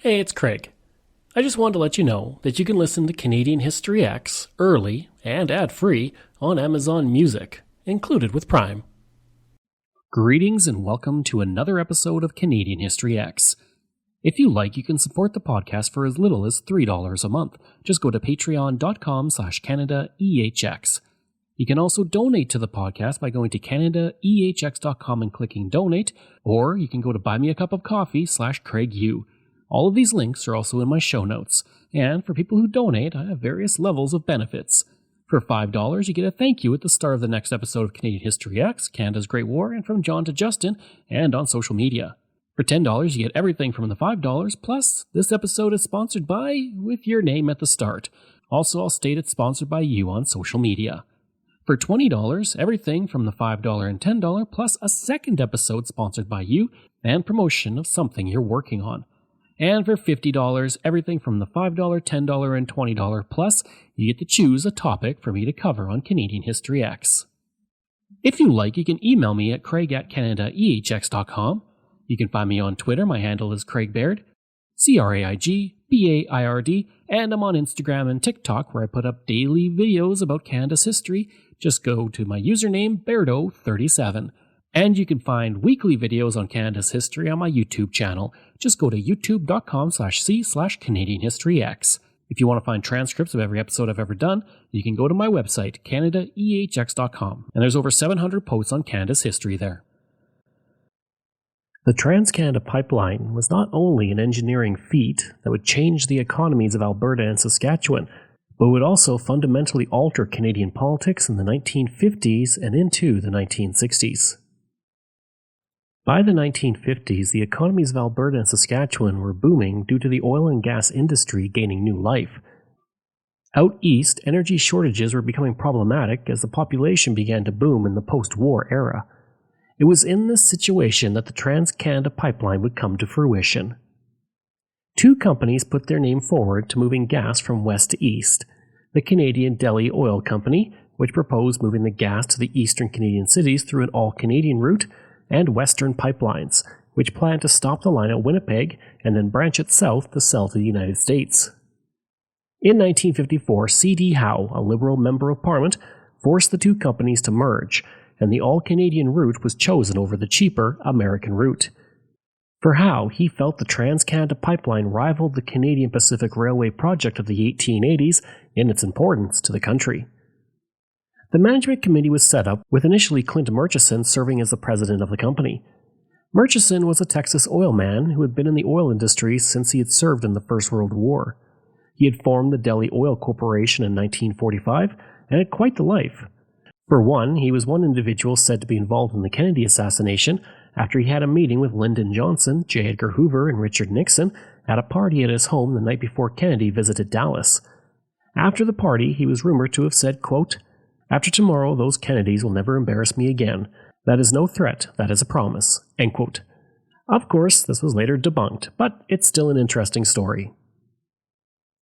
Hey, it's Craig. I just wanted to let you know that you can listen to Canadian History X early and ad-free on Amazon Music, included with Prime. Greetings and welcome to another episode of Canadian History X. If you like, you can support the podcast for as little as $3 a month. Just go to patreon.com/CanadaEHX. You can also donate to the podcast by going to CanadaEHX.com and clicking donate, or you can go to buymeacupofcoffee/CraigU. All of these links are also in my show notes, and for people who donate, I have various levels of benefits. For $5, you get a thank you at the start of the next episode of Canadian History X, Canada's Great War, and from John to Justin, and on social media. For $10, you get everything from the $5, plus this episode is sponsored by, with your name at the start. Also, I'll state it's sponsored by you on social media. For $20, everything from the $5 and $10, plus a second episode sponsored by you, and promotion of something you're working on. And for $50, everything from the $5, $10, and $20 plus, you get to choose a topic for me to cover on Canadian History X. If you like, you can email me at craig@canadaehx.com. You can find me on Twitter. My handle is Craig Baird, CraigBaird, and I'm on Instagram and TikTok where I put up daily videos about Canada's history. Just go to my username, Bairdo37. And you can find weekly videos on Canada's history on my YouTube channel. Just go to youtube.com/c/CanadianHistoryX. If you want to find transcripts of every episode I've ever done, you can go to my website, CanadaEHX.com. And there's over 700 posts on Canada's history there. The Trans-Canada Pipeline was not only an engineering feat that would change the economies of Alberta and Saskatchewan, but would also fundamentally alter Canadian politics in the 1950s and into the 1960s. By the 1950s, the economies of Alberta and Saskatchewan were booming due to the oil and gas industry gaining new life. Out east, energy shortages were becoming problematic as the population began to boom in the post-war era. It was in this situation that the Trans-Canada Pipeline would come to fruition. Two companies put their name forward to moving gas from west to east. The Canadian Delhi Oil Company, which proposed moving the gas to the eastern Canadian cities through an all-Canadian route, and Western Pipelines, which planned to stop the line at Winnipeg and then branch it south to sell to the United States. In 1954, C.D. Howe, a Liberal Member of Parliament, forced the two companies to merge, and the all-Canadian route was chosen over the cheaper American route. For Howe, he felt the Trans-Canada Pipeline rivaled the Canadian Pacific Railway project of the 1880s in its importance to the country. The management committee was set up with initially Clint Murchison serving as the president of the company. Murchison was a Texas oil man who had been in the oil industry since he had served in the First World War. He had formed the Delhi Oil Corporation in 1945 and had quite the life. For one, he was one individual said to be involved in the Kennedy assassination after he had a meeting with Lyndon Johnson, J. Edgar Hoover, and Richard Nixon at a party at his home the night before Kennedy visited Dallas. After the party, he was rumored to have said, quote, "After tomorrow, those Kennedys will never embarrass me again. That is no threat, that is a promise." End quote. Of course, this was later debunked, but it's still an interesting story.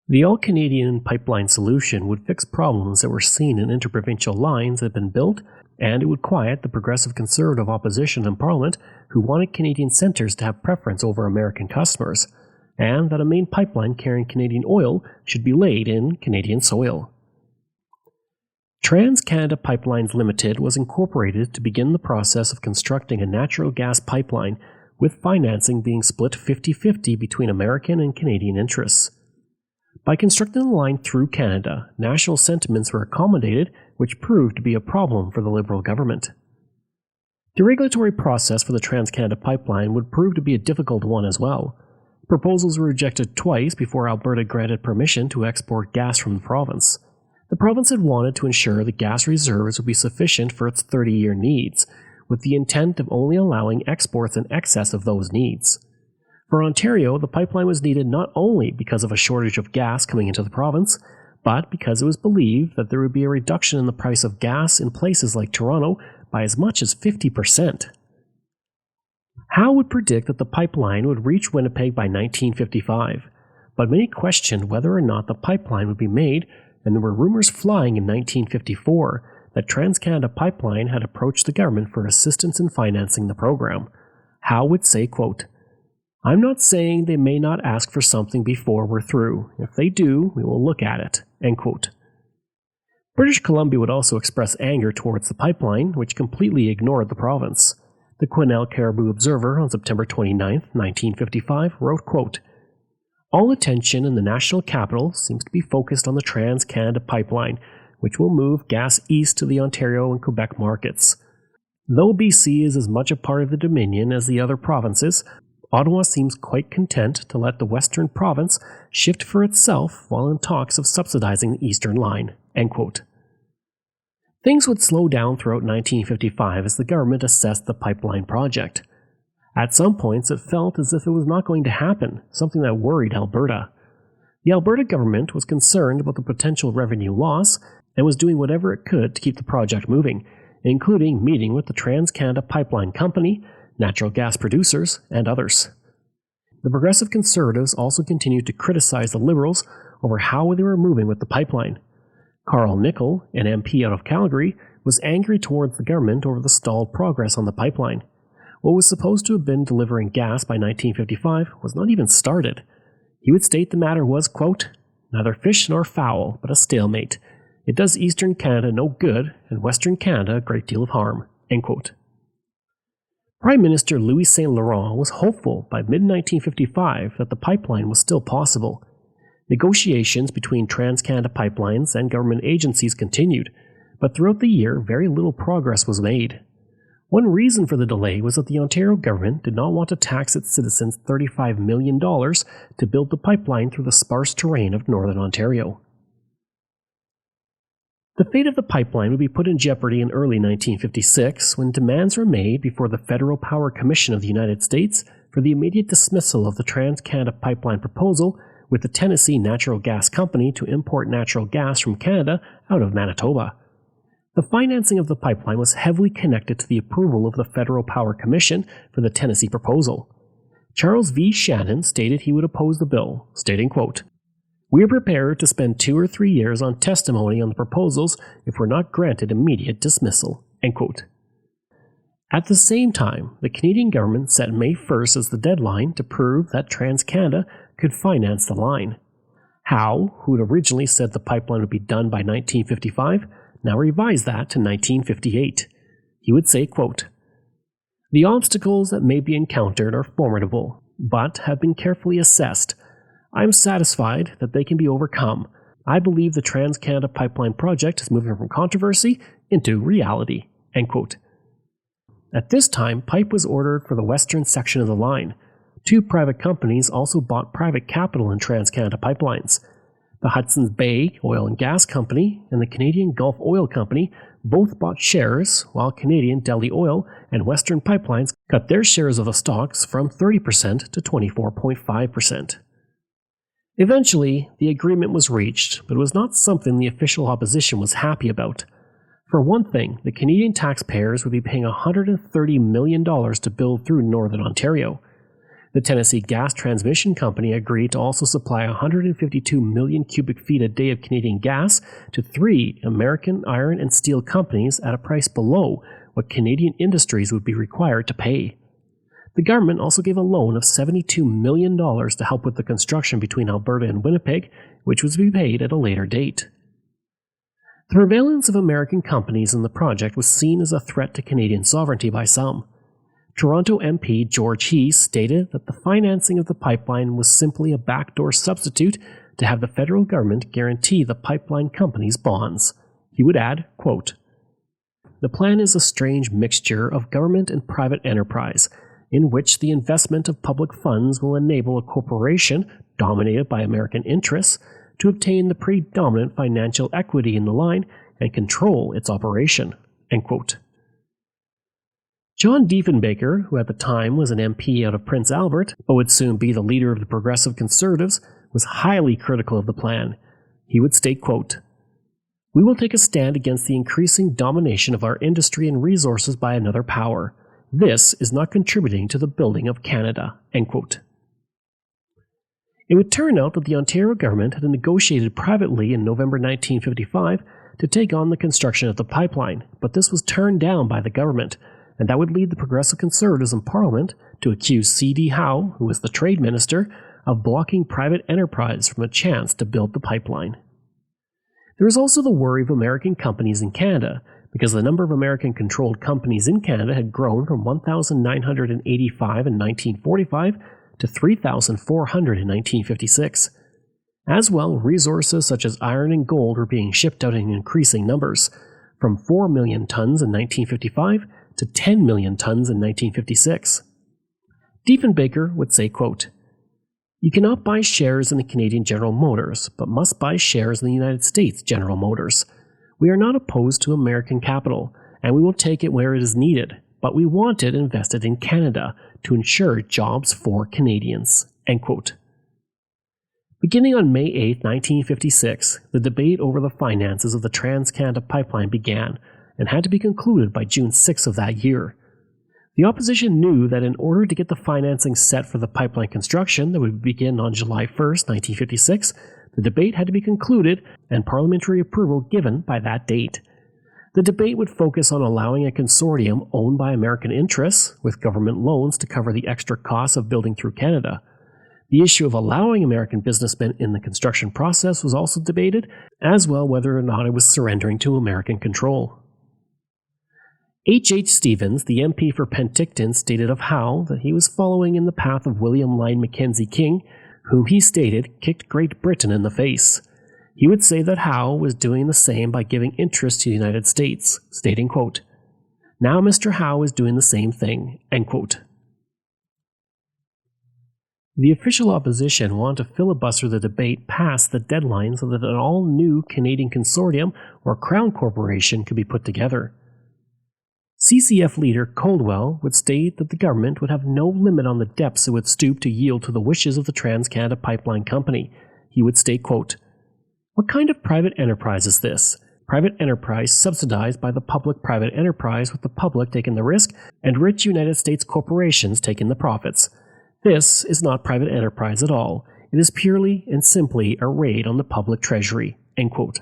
The all-Canadian pipeline solution would fix problems that were seen in interprovincial lines that had been built, and it would quiet the progressive conservative opposition in Parliament who wanted Canadian centres to have preference over American customers, and that a main pipeline carrying Canadian oil should be laid in Canadian soil. Trans-Canada Pipelines Limited was incorporated to begin the process of constructing a natural gas pipeline, with financing being split 50-50 between American and Canadian interests. By constructing the line through Canada, national sentiments were accommodated, which proved to be a problem for the Liberal government. The regulatory process for the Trans-Canada Pipeline would prove to be a difficult one as well. Proposals were rejected twice before Alberta granted permission to export gas from the province. The province had wanted to ensure the gas reserves would be sufficient for its 30-year needs, with the intent of only allowing exports in excess of those needs. For Ontario, the pipeline was needed not only because of a shortage of gas coming into the province, but because it was believed that there would be a reduction in the price of gas in places like Toronto by as much as 50%. Howe would predict that the pipeline would reach Winnipeg by 1955, but many questioned whether or not the pipeline would be made, and there were rumors flying in 1954 that Trans-Canada Pipeline had approached the government for assistance in financing the program. Howe would say, quote, I'm not saying they may not ask for something before we're through. If they do, we will look at it." End quote. British Columbia would also express anger towards the pipeline, which completely ignored the province. The Quesnel Caribou Observer on September 29, 1955, wrote, quote, "All attention in the national capital seems to be focused on the Trans-Canada Pipeline, which will move gas east to the Ontario and Quebec markets. Though BC is as much a part of the Dominion as the other provinces, Ottawa seems quite content to let the Western province shift for itself while in talks of subsidizing the Eastern line." End quote. Things would slow down throughout 1955 as the government assessed the pipeline project. At some points, it felt as if it was not going to happen, something that worried Alberta. The Alberta government was concerned about the potential revenue loss and was doing whatever it could to keep the project moving, including meeting with the Trans-Canada Pipeline Company, natural gas producers, and others. The Progressive Conservatives also continued to criticize the Liberals over how they were moving with the pipeline. Carl Nickel, an MP out of Calgary, was angry towards the government over the stalled progress on the pipeline. What was supposed to have been delivering gas by 1955 was not even started. He would state the matter was, quote, "neither fish nor fowl, but a stalemate. It does Eastern Canada no good, and Western Canada a great deal of harm." End quote. Prime Minister Louis Saint Laurent was hopeful by mid-1955 that the pipeline was still possible. Negotiations between Trans-Canada Pipelines and government agencies continued, but throughout the year very little progress was made. One reason for the delay was that the Ontario government did not want to tax its citizens $35 million to build the pipeline through the sparse terrain of Northern Ontario. The fate of the pipeline would be put in jeopardy in early 1956 when demands were made before the Federal Power Commission of the United States for the immediate dismissal of the Trans-Canada Pipeline proposal with the Tennessee Natural Gas Company to import natural gas from Canada out of Manitoba. The financing of the pipeline was heavily connected to the approval of the Federal Power Commission for the Tennessee proposal. Charles V. Shannon stated he would oppose the bill, stating, quote, "We are prepared to spend 2 or 3 years on testimony on the proposals if we're not granted immediate dismissal." End quote. At the same time, the Canadian government set May 1st as the deadline to prove that TransCanada could finance the line. Howe, who had originally said the pipeline would be done by 1955, now revised that to 1958. He would say, quote, "The obstacles that may be encountered are formidable, but have been carefully assessed. I am satisfied that they can be overcome. I believe the Trans-Canada Pipeline project is moving from controversy into reality." End quote. At this time, pipe was ordered for the western section of the line. 2 private companies also bought private capital in Trans-Canada Pipelines. The Hudson's Bay Oil and Gas Company and the Canadian Gulf Oil Company both bought shares, while Canadian Deli Oil and Western Pipelines cut their shares of the stocks from 30% to 24.5%. Eventually, the agreement was reached, but it was not something the official opposition was happy about. For one thing, the Canadian taxpayers would be paying $130 million to build through Northern Ontario. The Tennessee Gas Transmission Company agreed to also supply 152 million cubic feet a day of Canadian gas to 3 American iron and steel companies at a price below what Canadian industries would be required to pay. The government also gave a loan of $72 million to help with the construction between Alberta and Winnipeg, which was to be paid at a later date. The prevalence of American companies in the project was seen as a threat to Canadian sovereignty by some. Toronto MP George Heath stated that the financing of the pipeline was simply a backdoor substitute to have the federal government guarantee the pipeline company's bonds. He would add, quote, "The plan is a strange mixture of government and private enterprise, in which the investment of public funds will enable a corporation dominated by American interests to obtain the predominant financial equity in the line and control its operation." End quote. John Diefenbaker, who at the time was an MP out of Prince Albert, but would soon be the leader of the Progressive Conservatives, was highly critical of the plan. He would state, quote, "We will take a stand against the increasing domination of our industry and resources by another power. This is not contributing to the building of Canada." End quote. It would turn out that the Ontario government had negotiated privately in November 1955 to take on the construction of the pipeline, but this was turned down by the government, and that would lead the Progressive Conservatives in Parliament to accuse C.D. Howe, who was the trade minister, of blocking private enterprise from a chance to build the pipeline. There was also the worry of American companies in Canada, because the number of American-controlled companies in Canada had grown from 1,985 in 1945 to 3,400 in 1956. As well, resources such as iron and gold were being shipped out in increasing numbers, from 4 million tons in 1955 to 10 million tons in 1956. Diefenbaker would say, quote, "You cannot buy shares in the Canadian General Motors, but must buy shares in the United States General Motors. We are not opposed to American capital, and we will take it where it is needed, but we want it invested in Canada to ensure jobs for Canadians." End quote. Beginning on May 8, 1956, the debate over the finances of the Trans-Canada Pipeline began and had to be concluded by June 6 of that year. The opposition knew that in order to get the financing set for the pipeline construction that would begin on July 1, 1956, the debate had to be concluded and parliamentary approval given by that date. The debate would focus on allowing a consortium owned by American interests, with government loans to cover the extra costs of building through Canada. The issue of allowing American businessmen in the construction process was also debated, as well whether or not it was surrendering to American control. H. Stevens, the MP for Penticton, stated of Howe that he was following in the path of William Lyon Mackenzie King, whom he stated kicked Great Britain in the face. He would say that Howe was doing the same by giving interest to the United States, stating, quote, "Now Mr. Howe is doing the same thing," end quote. The official opposition wanted to filibuster the debate past the deadline so that an all-new Canadian consortium or Crown Corporation could be put together. CCF leader Coldwell would state that the government would have no limit on the depths it would stoop to yield to the wishes of the Trans-Canada Pipeline Company. He would state, quote, "What kind of private enterprise is this? Private enterprise subsidized by the public-private enterprise, with the public taking the risk and rich United States corporations taking the profits. This is not private enterprise at all. It is purely and simply a raid on the public treasury." End quote.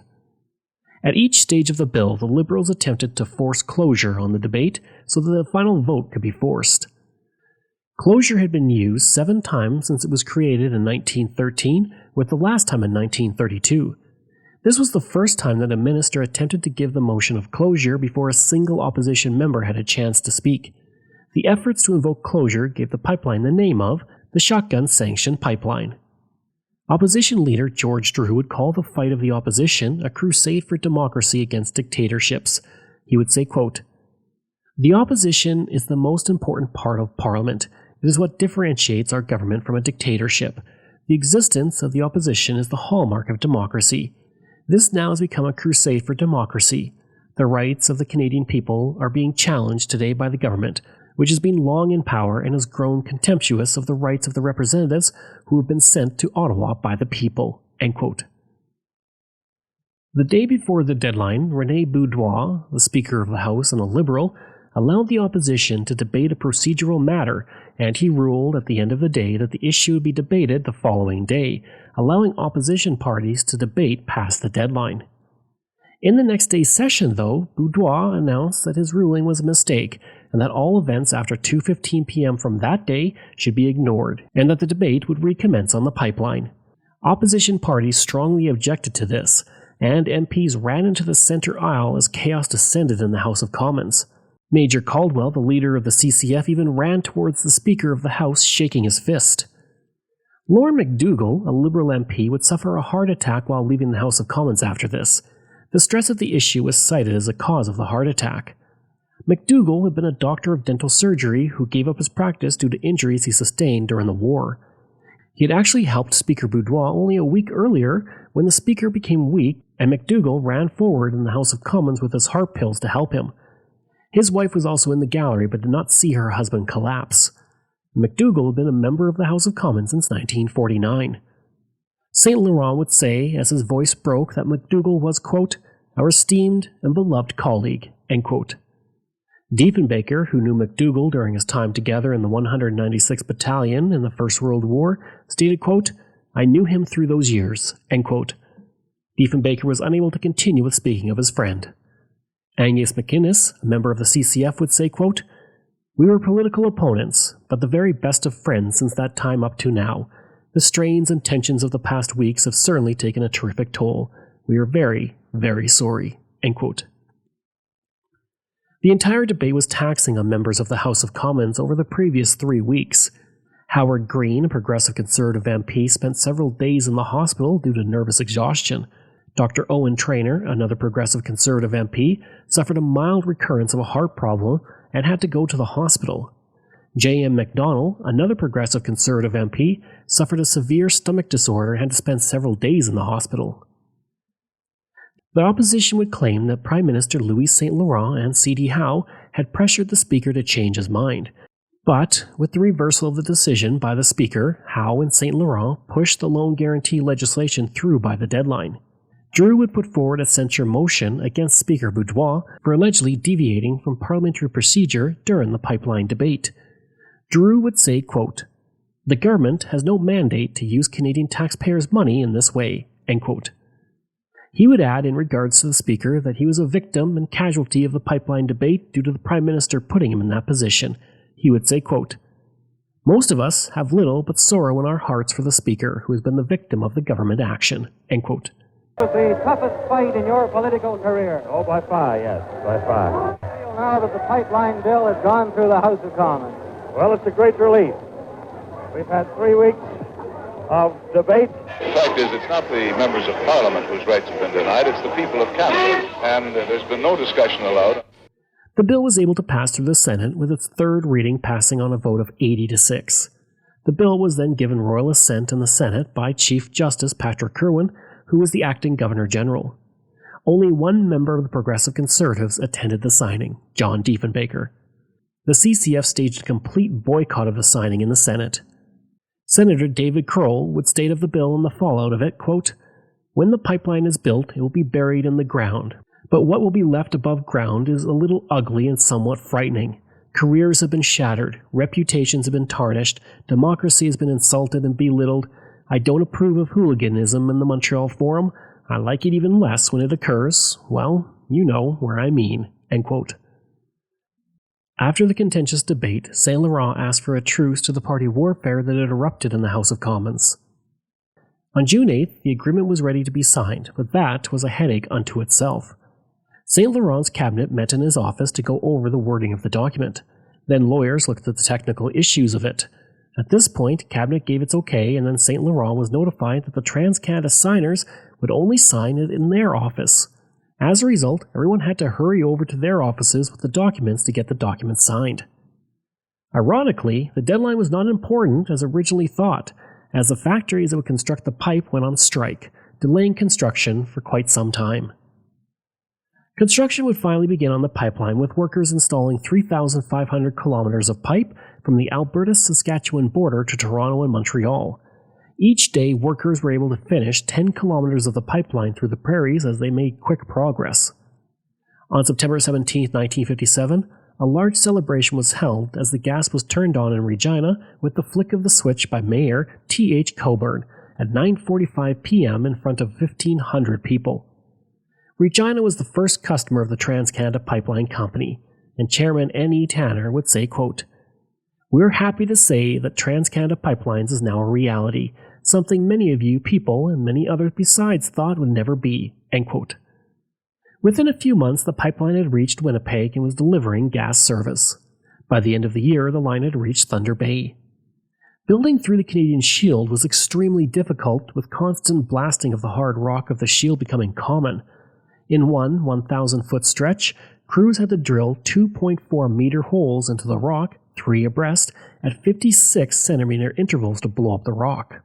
At each stage of the bill, the Liberals attempted to force closure on the debate so that the final vote could be forced. Closure had been used 7 times since it was created in 1913, with the last time in 1932. This was the first time that a minister attempted to give the motion of closure before a single opposition member had a chance to speak. The efforts to invoke closure gave the pipeline the name of the Shotgun-Sanctioned Pipeline. Opposition leader George Drew would call the fight of the opposition a crusade for democracy against dictatorships. He would say, quote, "The opposition is the most important part of Parliament. It is what differentiates our government from a dictatorship. The existence of the opposition is the hallmark of democracy. This now has become a crusade for democracy. The rights of the Canadian people are being challenged today by the government, which has been long in power and has grown contemptuous of the rights of the representatives who have been sent to Ottawa by the people." End quote. The day before the deadline, René Boudoir, the Speaker of the House and a Liberal, allowed the opposition to debate a procedural matter, and he ruled at the end of the day that the issue would be debated the following day, allowing opposition parties to debate past the deadline. In the next day's session, though, Boudoir announced that his ruling was a mistake and that all events after 2:15 p.m. from that day should be ignored, and that the debate would recommence on the pipeline. Opposition parties strongly objected to this, and MPs ran into the center aisle as chaos descended in the House of Commons. Major Caldwell, the leader of the CCF, even ran towards the Speaker of the House, shaking his fist. Lorne McDougall, a Liberal MP, would suffer a heart attack while leaving the House of Commons after this. The stress of the issue was cited as a cause of the heart attack. McDougall had been a doctor of dental surgery who gave up his practice due to injuries he sustained during the war. He had actually helped Speaker Boudoir only a week earlier when the Speaker became weak and McDougall ran forward in the House of Commons with his heart pills to help him. His wife was also in the gallery but did not see her husband collapse. McDougall had been a member of the House of Commons since 1949. St. Laurent would say, as his voice broke, that McDougall was, quote, "our esteemed and beloved colleague," end quote. Diefenbaker, who knew McDougall during his time together in the 196th Battalion in the First World War, stated, quote, "I knew him through those years," end quote. Diefenbaker was unable to continue with speaking of his friend. Angus McInnes, a member of the CCF, would say, quote, We were political opponents, but the very best of friends since that time up to now. The strains and tensions of the past weeks have certainly taken a terrific toll. We are very, very sorry." End quote. The entire debate was taxing on members of the House of Commons over the previous 3 weeks. Howard Green, a progressive Conservative MP, spent several days in the hospital due to nervous exhaustion. Dr. Owen Traynor, another progressive Conservative MP, suffered a mild recurrence of a heart problem and had to go to the hospital. J.M. MacDonald, another progressive Conservative MP, suffered a severe stomach disorder and had to spend several days in the hospital. The opposition would claim that Prime Minister Louis St. Laurent and C.D. Howe had pressured the Speaker to change his mind. But, with the reversal of the decision by the Speaker, Howe and St. Laurent pushed the loan guarantee legislation through by the deadline. Drew would put forward a censure motion against Speaker Bourgeois for allegedly deviating from parliamentary procedure during the pipeline debate. Drew would say, quote, "The government has no mandate to use Canadian taxpayers' money in this way," end quote. He would add in regards to the Speaker that he was a victim and casualty of the pipeline debate due to the Prime Minister putting him in that position. He would say, quote, "Most of us have little but sorrow in our hearts for the Speaker who has been the victim of the government action," end quote. The toughest fight in your political career. Oh, by far, yes, by far. Now that the pipeline bill has gone through the House of Commons. Well, it's a great relief. We've had 3 weeks of debate. The fact is, it's not the members of Parliament whose rights have been denied, it's the people of Canada. And there's been no discussion allowed. The bill was able to pass through the Senate with its third reading passing on a vote of 80 to 6. The bill was then given royal assent in the Senate by Chief Justice Patrick Kirwan, who was the acting Governor General. Only one member of the Progressive Conservatives attended the signing, John Diefenbaker. The CCF staged a complete boycott of the signing in the Senate. Senator David Kroll would state of the bill and the fallout of it, quote, "When the pipeline is built, it will be buried in the ground. But what will be left above ground is a little ugly and somewhat frightening. Careers have been shattered, reputations have been tarnished, democracy has been insulted and belittled. I don't approve of hooliganism in the Montreal Forum. I like it even less when it occurs, well, you know where I mean," end quote. After the contentious debate, St. Laurent asked for a truce to the party warfare that had erupted in the House of Commons. On June 8th, the agreement was ready to be signed, but that was a headache unto itself. St. Laurent's cabinet met in his office to go over the wording of the document. Then lawyers looked at the technical issues of it. At this point, cabinet gave its okay, and then St. Laurent was notified that the Trans-Canada signers would only sign it in their office. As a result, everyone had to hurry over to their offices with the documents to get the documents signed. Ironically, the deadline was not important as originally thought, as the factories that would construct the pipe went on strike, delaying construction for quite some time. Construction would finally begin on the pipeline, with workers installing 3,500 kilometers of pipe from the Alberta-Saskatchewan border to Toronto and Montreal. Each day, workers were able to finish 10 kilometers of the pipeline through the prairies as they made quick progress. On September 17, 1957, a large celebration was held as the gas was turned on in Regina with the flick of the switch by Mayor T.H. Coburn at 9:45 p.m. in front of 1,500 people. Regina was the first customer of the Trans-Canada Pipeline Company, and Chairman N.E. Tanner would say, quote, "We're happy to say that Trans-Canada Pipelines is now a reality, something many of you people and many others besides thought would never be," end quote. Within a few months, the pipeline had reached Winnipeg and was delivering gas service. By the end of the year, the line had reached Thunder Bay. Building through the Canadian Shield was extremely difficult, with constant blasting of the hard rock of the shield becoming common. In one 1,000-foot stretch, crews had to drill 2.4-meter holes into the rock, 3 abreast, at 56-centimeter intervals to blow up the rock.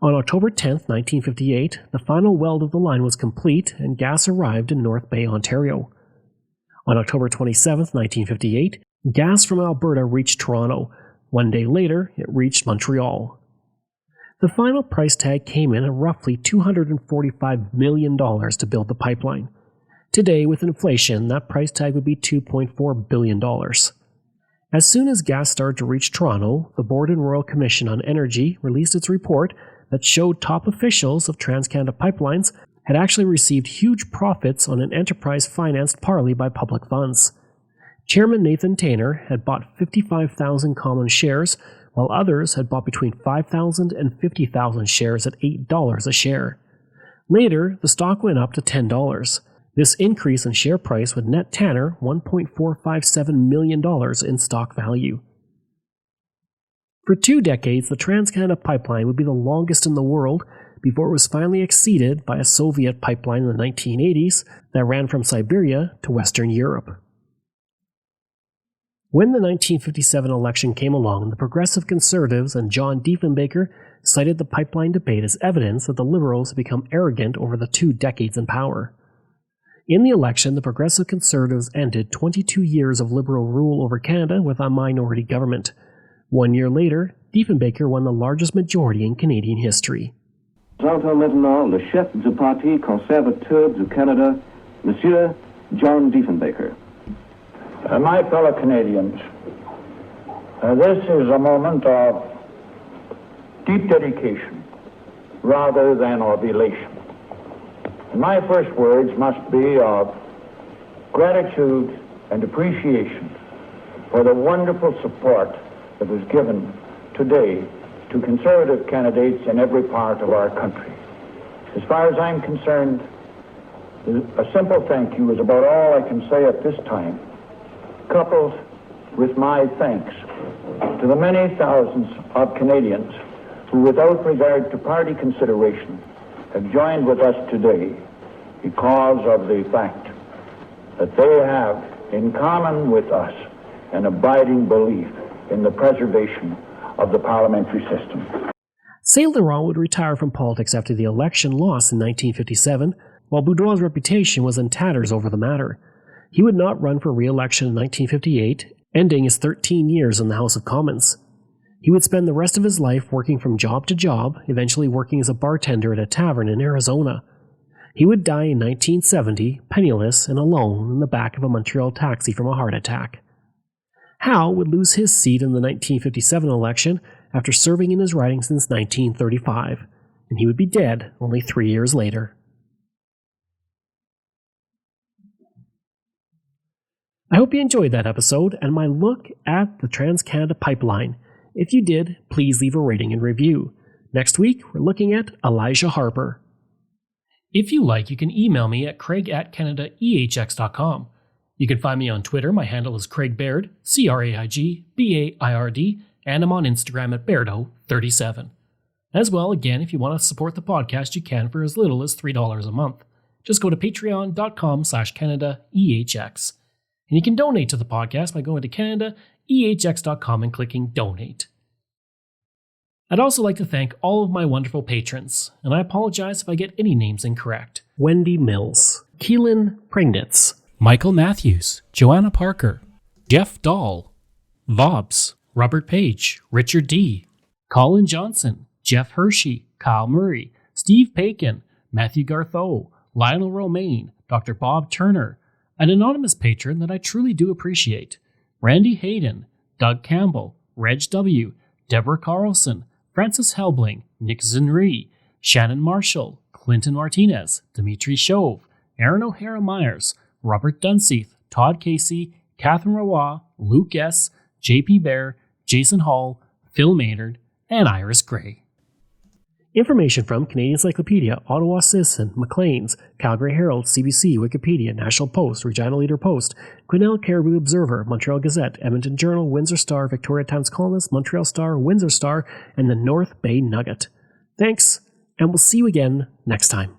On October 10, 1958, the final weld of the line was complete and gas arrived in North Bay, Ontario. On October 27, 1958, gas from Alberta reached Toronto. 1 day later, it reached Montreal. The final price tag came in at roughly $245 million to build the pipeline. Today, with inflation, that price tag would be $2.4 billion. As soon as gas started to reach Toronto, the Board and Royal Commission on Energy released its report that showed top officials of Trans-Canada Pipelines had actually received huge profits on an enterprise financed partly by public funds. Chairman Nathan Tainer had bought 55,000 common shares, while others had bought between 5,000 and 50,000 shares at $8 a share. Later, the stock went up to $10. This increase in share price would net Tanner $1.457 million in stock value. For 2 decades, the Trans-Canada Pipeline would be the longest in the world before it was finally exceeded by a Soviet pipeline in the 1980s that ran from Siberia to Western Europe. When the 1957 election came along, the Progressive Conservatives and John Diefenbaker cited the pipeline debate as evidence that the Liberals had become arrogant over the 2 decades in power. In the election, the Progressive Conservatives ended 22 years of Liberal rule over Canada with a minority government. 1 year later, Diefenbaker won the largest majority in Canadian history. J'entends maintenant le chef du Parti conservateur du Canada, Monsieur John Diefenbaker. My fellow Canadians, this is a moment of deep dedication rather than of elation. And my first words must be of gratitude and appreciation for the wonderful support that was given today to Conservative candidates in every part of our country. As far as I'm concerned, a simple thank you is about all I can say at this time, coupled with my thanks to the many thousands of Canadians who, without regard to party consideration, have joined with us today because of the fact that they have, in common with us, an abiding belief in the preservation of the parliamentary system. Saint Laurent would retire from politics after the election loss in 1957, while Boudreau's reputation was in tatters over the matter. He would not run for re-election in 1958, ending his 13 years in the House of Commons. He would spend the rest of his life working from job to job, eventually working as a bartender at a tavern in Arizona. He would die in 1970, penniless and alone in the back of a Montreal taxi from a heart attack. Howe would lose his seat in the 1957 election after serving in his riding since 1935, and he would be dead only 3 years later. I hope you enjoyed that episode and my look at the Trans-Canada Pipeline. If you did, please leave a rating and review. Next week, we're looking at Elijah Harper. If you like, you can email me at craig@canadaehx.com. You can find me on Twitter. My handle is Craig Baird, CraigBaird, and I'm on Instagram at Bairdo37. As well, again, if you want to support the podcast, you can for as little as $3 a month. Just go to patreon.com/CanadaEHX. And you can donate to the podcast by going to CanadaEHX.com and clicking Donate. I'd also like to thank all of my wonderful patrons, and I apologize if I get any names incorrect. Wendy Mills, Keelan Prignitz, Michael Matthews, Joanna Parker, Jeff Dahl, Vobs, Robert Page, Richard D., Colin Johnson, Jeff Hershey, Kyle Murray, Steve Pakin, Matthew Gartho, Lionel Romaine, Dr. Bob Turner, an anonymous patron that I truly do appreciate, Randy Hayden, Doug Campbell, Reg W., Deborah Carlson, Francis Helbling, Nick Zinri, Shannon Marshall, Clinton Martinez, Dimitri Chauve, Aaron O'Hara Myers, Robert Dunseith, Todd Casey, Catherine Roy, Luke S., JP Bear, Jason Hall, Phil Maynard, and Iris Gray. Information from Canadian Encyclopedia, Ottawa Citizen, Maclean's, Calgary Herald, CBC, Wikipedia, National Post, Regina Leader Post, Quesnel Caribou Observer, Montreal Gazette, Edmonton Journal, Windsor Star, Victoria Times Colonist, Montreal Star, Windsor Star, and the North Bay Nugget. Thanks, and we'll see you again next time.